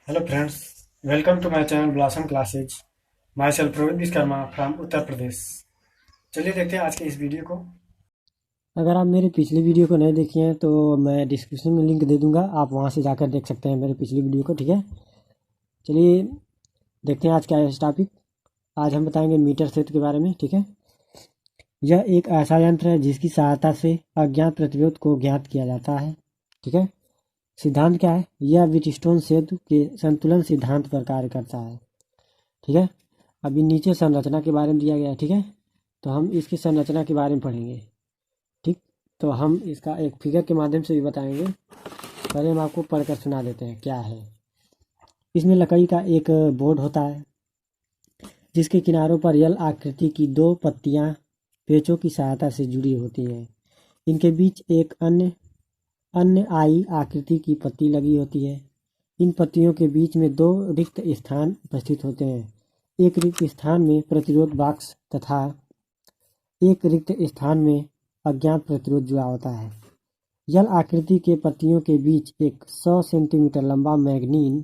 Hello friends, welcome to my channel Blossom Classes. Myself Praveen Vishkarma from Uttar Pradesh. चलिए देखते हैं आज के इस वीडियो को। अगर आप मेरी पिछली वीडियो को नहीं देखी हैं तो मैं डिस्क्रिप्शन में लिंक दे दूंगा, आप वहां से जाकर देख सकते हैं मेरी पिछली वीडियो को। ठीक है, चलिए देखते हैं आज क्या है इस टॉपिक। आज हम बताएंगे मीटर सेतु के बारे में। ठीक है, यह एक ऐसा यंत्र है जिसकी सहायता से अज्ञात प्रतिरोध को ज्ञात किया जाता है। ठीक है, सिद्धांत क्या है? यह व्हीटस्टोन सेतु के संतुलन सिद्धांत पर कार्य करता है। ठीक है, अभी नीचे संरचना के बारे में दिया गया है। ठीक है, तो हम इसकी संरचना के बारे में पढ़ेंगे। ठीक, तो हम इसका एक फिगर के माध्यम से भी बताएंगे। पहले हम आपको पढ़कर सुना देते हैं क्या है। इसमें लकड़ी का एक बोर्ड होता है जिसके किनारों पर यल आकृति की दो पत्तियां पेचों की सहायता से जुड़ी होती हैं। इनके बीच एक अन्य अन्य आई आकृति की पत्ती लगी होती है। इन पत्तियों के बीच में दो रिक्त स्थान उपस्थित होते हैं। एक रिक्त स्थान में प्रतिरोध बॉक्स तथा एक रिक्त स्थान में अज्ञात प्रतिरोध जुड़ा होता है। यल आकृति के पत्तियों के बीच एक 100 सेंटीमीटर लंबा मैग्नीन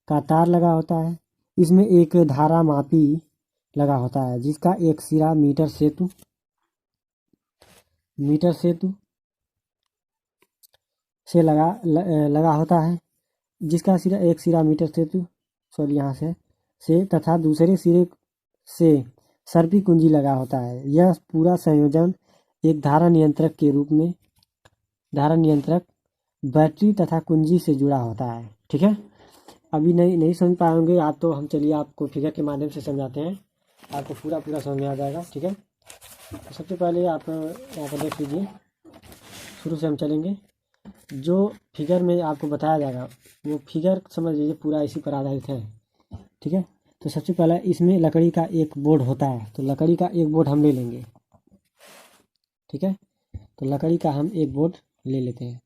का तार लगा होता है। इसमें एक धारा मापी लगा होता है जिसका एक सिरा मीटर सेतु से लगा होता है, जिसका एक सिरा मीटर सेतु यहाँ से तथा दूसरे सिरे से सर्पी कुंजी लगा होता है। यह पूरा संयोजन एक धारा नियंत्रक बैटरी तथा कुंजी से जुड़ा होता है। ठीक है, अभी नहीं समझ पाएंगे आप तो हम चलिए आपको फिगर के माध्यम से समझाते हैं, आपको पूरा समझ में आ जाएगा। ठीक है, तो सबसे पहले आप यहाँ पर देख लीजिए, शुरू से हम चलेंगे। जो फिगर में आपको बताया जाएगा वो फिगर समझ लीजिए पूरा इसी पर आधारित है। ठीक है, तो सबसे पहले इसमें लकड़ी का एक बोर्ड होता है, तो लकड़ी का एक बोर्ड हम ले लेंगे। ठीक है, तो लकड़ी का हम एक बोर्ड ले लेते हैं।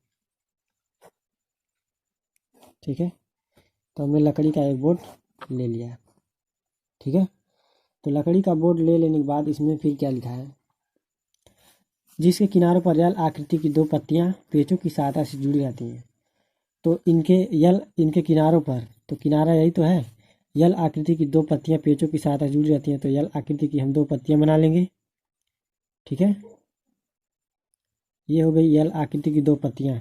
ठीक है, तो हमने लकड़ी का एक बोर्ड ले लिया। ठीक है, तो लकड़ी का बोर्ड ले लेने के बाद इसमें फिर क्या लिखा है? जिसके किनारों पर यल आकृति की दो पत्तियां पेचों की सहायता से जुड़ी रहती हैं। तो इनके किनारों पर, तो किनारा यही तो है, यल आकृति की दो पत्तियां पेचों की सहायता से जुड़ी रहती हैं, तो यल आकृति की हम दो पत्तियां बना लेंगे। ठीक है, ये हो गई यल आकृति की दो पत्तियां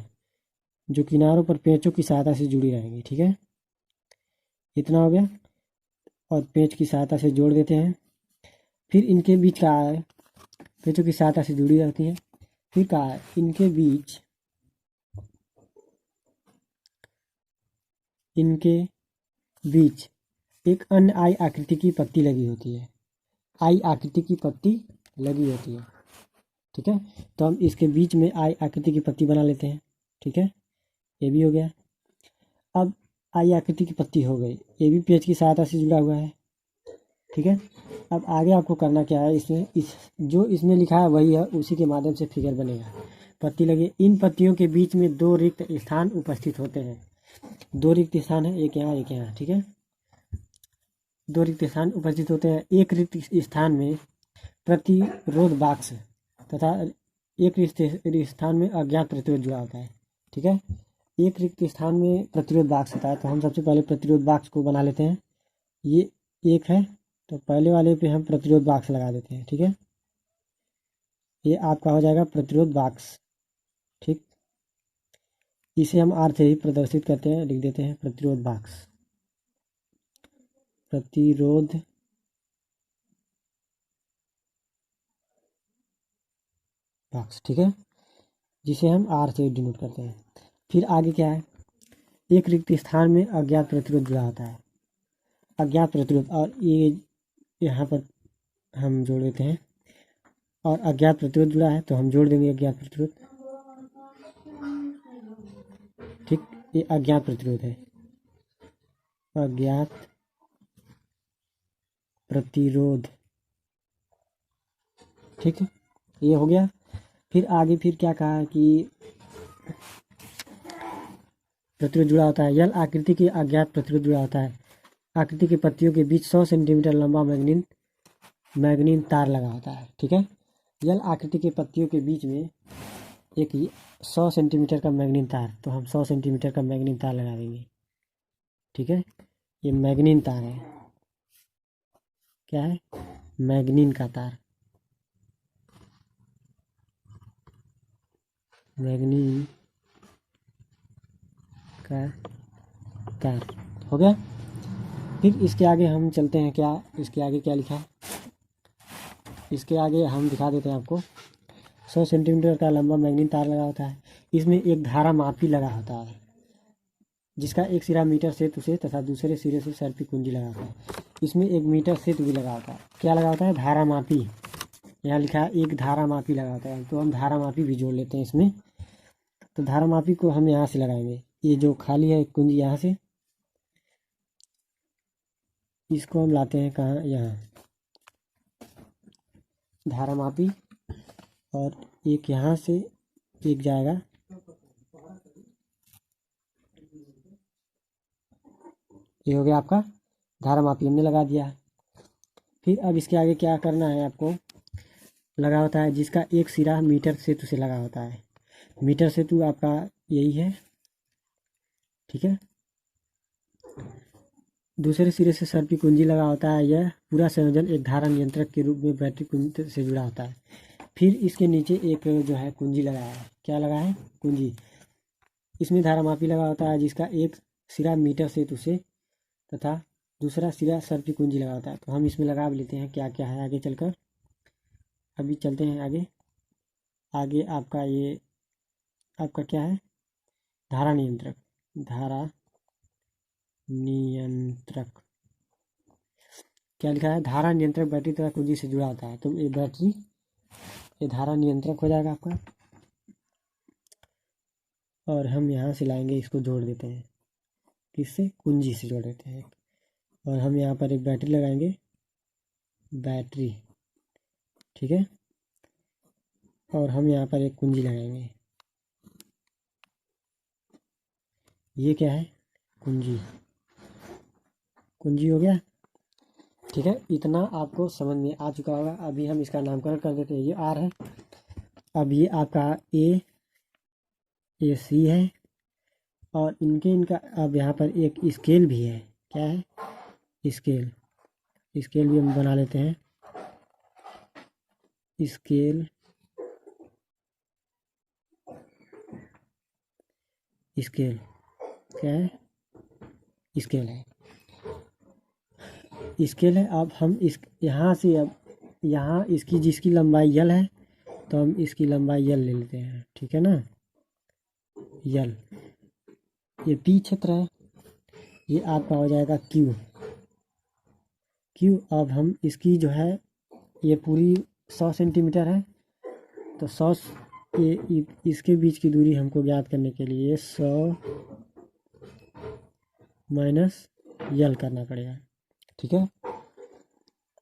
जो किनारों पर पेचों की सहायता से जुड़ी रहेंगी। ठीक है, इतना हो गया, और पेच की सहायता से जोड़ देते हैं। फिर इनके बीच का है, पेचों की सहायता से जुड़ी रहती हैं। फिर कहा है इनके बीच एक अन्य आई आकृति की पत्ती लगी होती है। आई आकृति की पत्ती लगी होती है। ठीक है, तो हम इसके बीच में आई आकृति की पत्ती बना लेते हैं। ठीक है, ये भी हो गया। अब आई आकृति की पत्ती हो गई, ये भी पेच की सहायता से जुड़ा हुआ है। ठीक है, अब आगे आपको करना क्या है, जो इसमें लिखा है वही है, उसी के माध्यम से फिगर बनेगा। पत्ती लगी, इन पत्तियों के बीच में दो रिक्त स्थान उपस्थित होते हैं। दो रिक्त स्थान है, एक यहाँ एक यहाँ। ठीक है, दो रिक्त स्थान उपस्थित होते हैं। एक रिक्त स्थान में प्रतिरोध बॉक्स तथा एक रिक्त स्थान में अज्ञात प्रतिरोध जुड़ा होता है। ठीक है, एक रिक्त स्थान में प्रतिरोध बॉक्स होता है, तो हम सबसे पहले प्रतिरोध बॉक्स को बना लेते हैं। ये एक है, तो पहले वाले पे हम प्रतिरोध बॉक्स लगा देते हैं। ठीक है, ये आपका हो जाएगा प्रतिरोध बॉक्स। ठीक, इसे हम आर से ही प्रदर्शित करते हैं, लिख देते हैं प्रतिरोध बॉक्स, प्रतिरोध बॉक्स। ठीक है, जिसे हम आर से डिनोट करते हैं। फिर आगे क्या है, एक रिक्त स्थान में अज्ञात प्रतिरोध जुड़ा होता है। अज्ञात प्रतिरोध, और ये यहाँ पर हम जोड़ देते हैं, और अज्ञात प्रतिरोध जुड़ा है तो हम जोड़ देंगे अज्ञात प्रतिरोध। ठीक, ये अज्ञात प्रतिरोध है, अज्ञात प्रतिरोध। ठीक है, ये हो गया। फिर आगे फिर क्या कहा कि प्रतिरोध जुड़ा होता है, यल आकृति के अज्ञात प्रतिरोध जुड़ा होता है। आकृति की पत्तियों के बीच 100 सेंटीमीटर लंबा मैग्नीन तार लगा होता है। ठीक है, यल आकृति की पत्तियों के बीच में एक 100 सेंटीमीटर का मैग्नीन तार, तो हम 100 सेंटीमीटर का मैग्नीन तार लगा देंगे। ठीक है। ये मैग्नीन तार है। क्या है? मैग्नीन का तार। मैग्नीन का तार हो गया। फिर इसके आगे हम चलते हैं। क्या इसके आगे क्या लिखा है? इसके आगे हम दिखा देते हैं आपको। 100 सेंटीमीटर का लंबा मैग्नीन तार लगा होता है। इसमें एक धारा मापी लगा होता है, जिसका एक सिरा मीटर सेतु से तथा दूसरे सिरे से सर्पी कुंजी लगा होता है। इसमें एक मीटर सेतु भी लगा होता है। क्या लगा होता है? धारा मापी। यहाँ लिखा है एक धारा मापी लगा होता है, तो हम धारा मापी भी जोड़ लेते हैं इसमें। तो धारा मापी को हम यहाँ से लगाएंगे। ये जो खाली है कुंजी, यहाँ से इसको हम लाते हैं कहाँ? यहाँ धारा मापी। और एक यहाँ से एक जाएगा, ये हो गया आपका धारा मापी, हमने लगा दिया। फिर अब इसके आगे क्या करना है आपको? लगा होता है जिसका एक सिरा मीटर सेतु से लगा होता है। मीटर सेतु आपका यही है, ठीक है। दूसरे सिरे से सर्पी कुंजी लगा होता है। यह पूरा संयोजन एक धारा नियंत्रक के रूप में बैटरी कुंजी से जुड़ा होता है। फिर इसके नीचे एक जो है कुंजी लगाया है। क्या लगा है? कुंजी। इसमें धारा मापी लगा होता है, जिसका एक सिरा मीटर सेतु से तथा दूसरा सिरा सर्पी कुंजी लगा होता है। तो हम इसमें लगा भी लेते हैं क्या क्या है आगे चलकर। अभी चलते हैं आगे। आगे आपका ये आपका क्या है? धारा नियंत्रक। धारा नियंत्रक क्या लिखा है? धारा नियंत्रक बैटरी तथा कुंजी से जुड़ा होता है। तो ये बैटरी, ये धारा नियंत्रक हो जाएगा आपका। और हम यहाँ से लाएंगे, इसको जोड़ देते हैं। किससे? कुंजी से जोड़ देते हैं। और हम यहाँ पर एक बैटरी लगाएंगे, बैटरी, ठीक है। और हम यहाँ पर एक कुंजी लगाएंगे। ये क्या है? कुंजी। कुंजी हो गया, ठीक है। इतना आपको समझ में आ चुका होगा। अभी हम इसका नामकरण कर देते हैं। ये आर है। अब ये आपका ए सी है। और इनका अब यहाँ पर एक स्केल भी है। क्या है? स्केल। स्केल भी हम बना लेते हैं। स्केल, स्केल क्या है? स्केल है। स्केल है। अब हम इस यहाँ से, अब यहाँ इसकी जिसकी लंबाई यल है, तो हम इसकी लंबाई यल ले लेते हैं, ठीक है ना। यल। ये पी क्षेत्र है। ये आपका हो जाएगा क्यू। क्यू। अब हम इसकी जो है, ये पूरी 100 सेंटीमीटर है। तो 100 ये इसके बीच की दूरी हमको ज्ञात करने के लिए 100 माइनस यल करना पड़ेगा, ठीक है।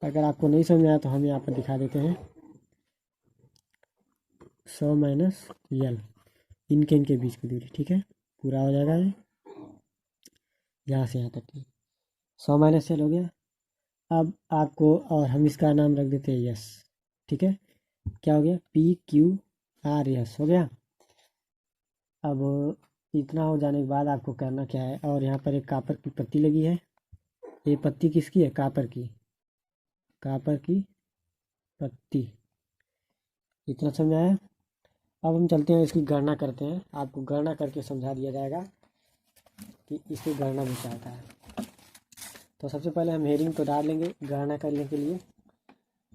अगर आपको नहीं समझ में आया तो हम यहाँ पर दिखा देते हैं। 100 माइनस यल, इनके बीच की दूरी, ठीक है। पूरा हो जाएगा ये यहाँ से यहाँ तक की 100 माइनस यल हो गया। अब आपको, और हम इसका नाम रख देते हैं यस, ठीक है। क्या हो गया? पी क्यू आर यस हो गया। अब इतना हो जाने के बाद आपको करना क्या है? और यहाँ पर एक कापर की पत्ती लगी है। ये पत्ती किसकी है? कापर की। कापर की पत्ती। इतना समझ आया? अब हम चलते हैं, इसकी गणना करते हैं। आपको गणना करके समझा दिया जाएगा कि इसकी गणना भी क्या होता है। तो सबसे पहले हम हेडिंग को डाल लेंगे गणना करने के लिए।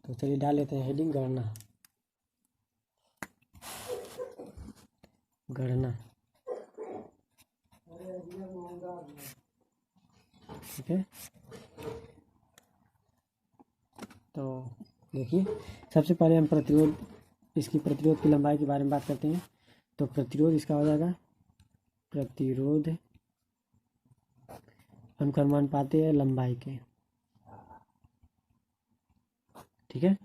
तो चलिए डाल लेते हैं हेडिंग गणना। गणना, ठीक है। तो देखिए, सबसे पहले हम प्रतिरोध, इसकी प्रतिरोध की लंबाई के बारे में बात करते हैं। तो प्रतिरोध इसका हो जाएगा, प्रतिरोध हम मान पाते हैं लंबाई के, ठीक है।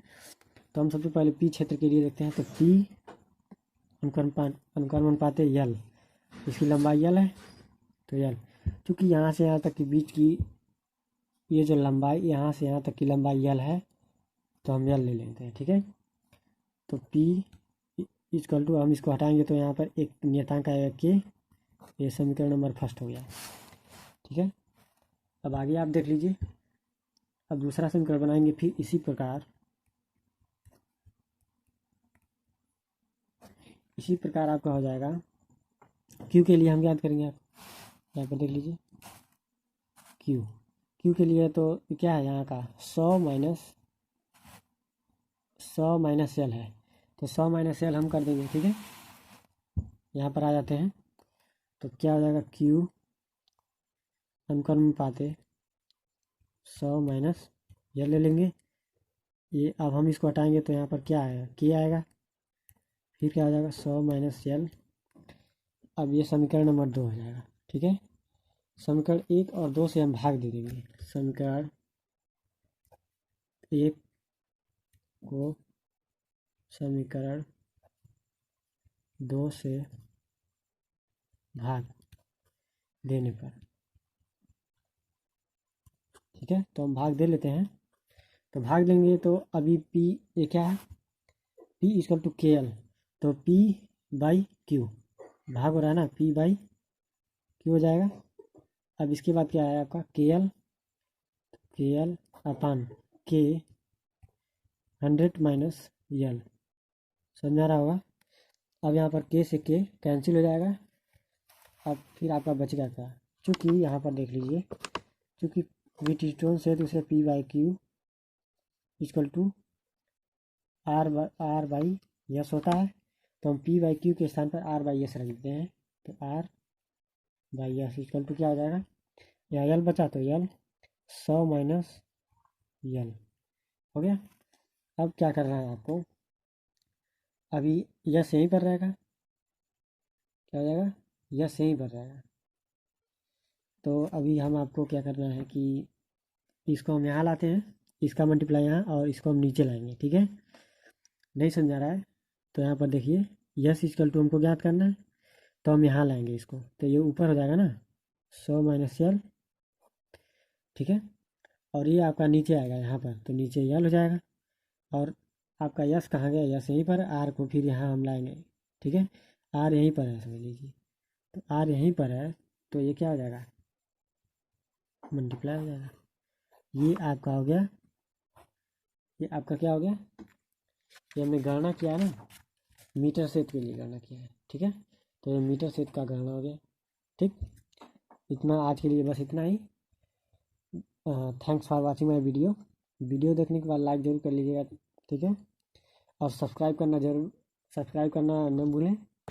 तो हम सबसे पहले पी क्षेत्र के लिए देखते हैं। तो पी अनुक्रमण पाते यल, इसकी लंबाई यल है। तो यल, क्योंकि यहाँ से यहाँ तक के बीच की ये जो लंबाई, यहाँ से यहाँ तक की लंबाई यल है, तो हम यल ले लेते हैं, ठीक है। तो P इक्वल टू, हम इसको हटाएंगे तो यहाँ पर एक नियतांक आएगा के। ये समीकरण नंबर फर्स्ट हो गया, ठीक है। अब आगे आप देख लीजिए। अब दूसरा समीकरण बनाएंगे फिर इसी प्रकार। इसी प्रकार आपका हो जाएगा। क्यू के लिए हम याद करेंगे, आप यहाँ पर देख लीजिए। क्यू क्यू के लिए तो क्या है यहाँ का 100 माइनस एल है, तो 100 माइनस एल हम कर देंगे, ठीक है। यहाँ पर आ जाते हैं तो क्या हो जाएगा, क्यू अनुक्रम पाते 100 माइनस एल ले लेंगे। ये अब हम इसको हटाएंगे तो यहाँ पर क्या आएगा, के आएगा। फिर क्या हो जाएगा 100 माइनस एल। अब ये समीकरण नंबर 2 हो जाएगा, ठीक है। समीकरण 1 और 2 से हम भाग दे देंगे। समीकरण 1 को समीकरण 2 से भाग देने पर, ठीक है। तो हम भाग दे लेते हैं, तो भाग देंगे तो अभी पी ये क्या है, पी इक्वल टू के एल, तो पी बाई क्यू भाग हो रहा है ना, पी बाई क्यू हो जाएगा। अब इसके बाद क्या है आपका के एल अपान के 100 माइनस एल, समझ आ रहा होगा। अब यहाँ पर के से के कैंसिल हो जाएगा। अब फिर आपका बचेगा क्या, चूँकि यहाँ पर देख लीजिए, चूँकि व्हीटस्टोन से दूसरे P by Q equal to R by S होता है, तो हम पी बाई क्यू के स्थान पर आर बाई यस रख देते हैं। तो R by S equal to क्या हो जाएगा, यहाँ यल बचा तो यल 100 माइनस यल हो गया। अब क्या करना है आपको, अभी यस यहीं पर रहेगा, क्या हो जाएगा, यस यहीं पर रहेगा। तो अभी हम आपको क्या करना है कि इसको हम यहाँ लाते हैं, इसका मल्टीप्लाई यहाँ, और इसको हम नीचे लाएंगे, ठीक है। नहीं समझा रहा है तो यहाँ पर देखिए, यस इक्वल टू हमको ज्ञात करना है, तो हम यहाँ लाएंगे इसको, तो ये ऊपर हो जाएगा ना 100 माइनस यल, ठीक है। और ये आपका नीचे आएगा यहाँ पर, तो नीचे यल हो जाएगा। और आपका यस कहाँ गया, यस यहीं पर, आर को फिर यहाँ हम लाएंगे, ठीक है। आर यहीं पर है समझ लीजिए, तो आर यहीं पर है, तो ये क्या हो जाएगा, मल्टीप्लाई हो जाएगा। ये आपका हो गया, ये आपका क्या हो गया, ये हमने गणना किया है ना, मीटर सेट के लिए गणना किया है, ठीक है। तो ये मीटर सेट का गणना हो गया, ठीक। इतना आज के लिए बस इतना ही। Thanks for watching my video देखने के बाद लाइक ज़रूर कर लीजिएगा, ठीक है। और सब्सक्राइब करना न भूलें।